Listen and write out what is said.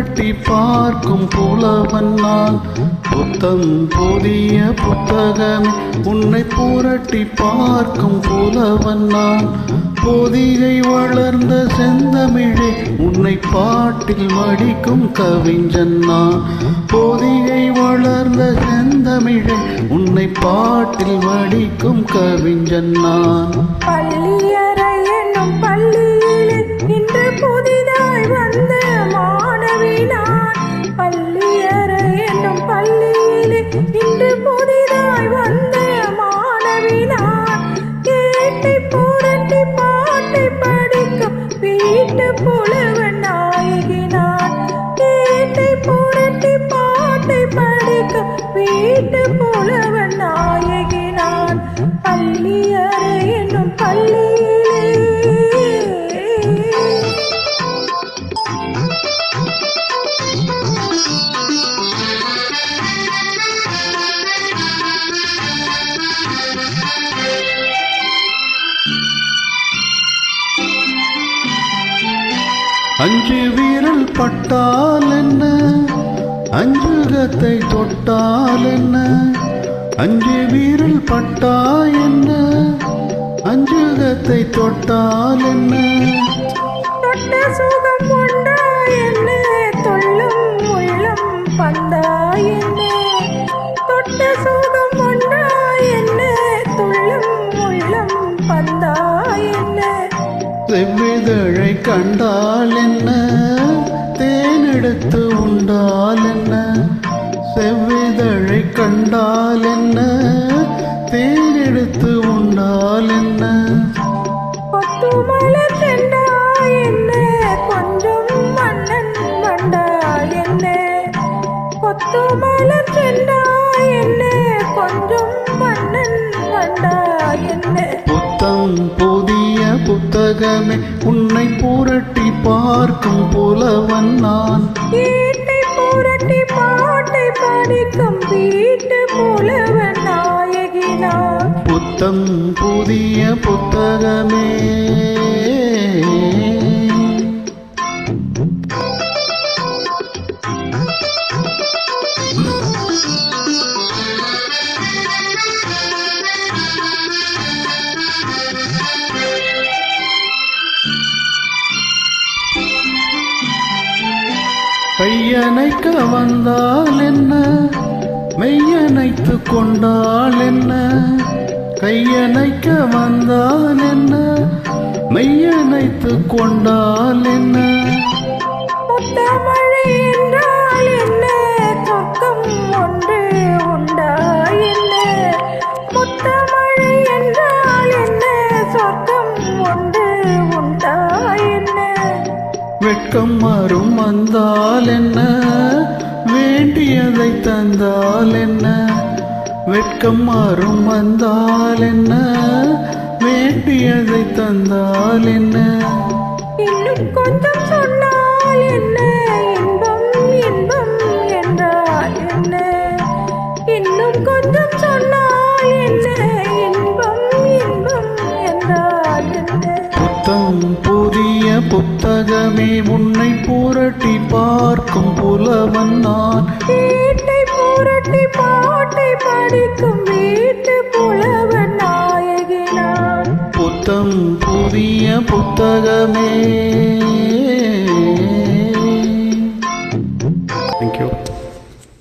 புரட்டி பார்க்கும் புலவன் நான். புத்தம் புதிய புத்தகம் உன்னை புரட்டி பார்க்கும் புலவன் நான். பொதிகை வளர்ந்த செந்தமிழே உன்னை பாட்டில் மடிக்கும் கவிஞன் நான். பொதிகை வளர்ந்த செந்தமிழே உன்னை பாட்டில் மடிக்கும் கவிஞன் நான். பள்ளியறை என்னும் பள்ளியிலே இன்று புதிதாய் வந்த மாணவி நான். பள்ளியறை என்னும் பள்ளியிலே இன்று புதிதாய் வந்த மாணவி நான். கேட்டை புரட்டி பாட்டை படிக்கும் வீட்டு புலவன் நாயகி நான். கேட்டை புரட்டி பாட்டை படிக்கும் வீட்டு புலவன் நாயகி நான். பள்ளியறை என்னும் பள்ளியிலே அஞ்சு வீரல் பட்டால் என்ன, அஞ்சுகத்தை தொட்டால் என்ன. அஞ்சு வீரல் பட்டா என்ன, அஞ்சுகத்தை தொட்டால் என்ன. தொட்ட சுகம் உண்டா என்ன, தொல்லும் உள்ளம் பந்தா என்ன. தொட்ட சுகம் உண்டா என்ன, தொல்லும் உள்ளம் பந்தா என்ன. செவ்விதழை கண்டால் என்ன, தேனெடுத்து உண்டால் என்ன. செவ்விதழை கண்டால் என்ன, தேனெடுத்து உண்டால் என்ன. கொத்து மலர் செண்டா என்ன, கொஞ்சம் மன்னன் மண்டா என்ன. கொத்து மலர் செண்டா என்ன, கொஞ்சம் மன்னன் மண்டா என்ன. புத்தம் புதிய புத்தகமே உன்னை புரட்டி பார்க்கும் புலவன் நான். வீட்டை புரட்டி பாட்டை படிக்கும் வீட்டு புலவன் நாயகி நான். புத்தம் புதிய புத்தகமே. கையணைக்க வந்தால் என்ன, மெய்யணைத்து கொண்டால் என்ன. கையணைக்க வந்தால் என்ன, மெய்யணைத்து கொண்டால் என்ன. முத்தமழை என்றால் என்ன, சொர்க்கம் ஒன்று உண்டா என்ன. முத்தமழை என்றால் என்ன, சொர்க்கம் ஒன்று உண்டா என்ன. வெட்கம் மறும் வந்தால் என்ன, வேண்டியதை தந்தால் என்ன. வெட்கம் மறும் வந்தால் என்ன, வேண்டியதை தந்தால் என்ன. இன்னும் கொஞ்சம் சொன்னால் என்ன, இன்பம் இன்பம் என்றால் என்ன. இன்னும் கொஞ்சம் சொன்னால் என்ன, இன்பம் இன்பம் என்றால் என்ன. புத்தம் புதிய புத்தகமே உன்னை புரட்டி பார்க்கும் புலவன் நான். வீட்டை புரட்டி பாட்டை படிக்கும் வீட்டு புலவன் நாயகி நான். புத்தம் புதிய புத்தகமே.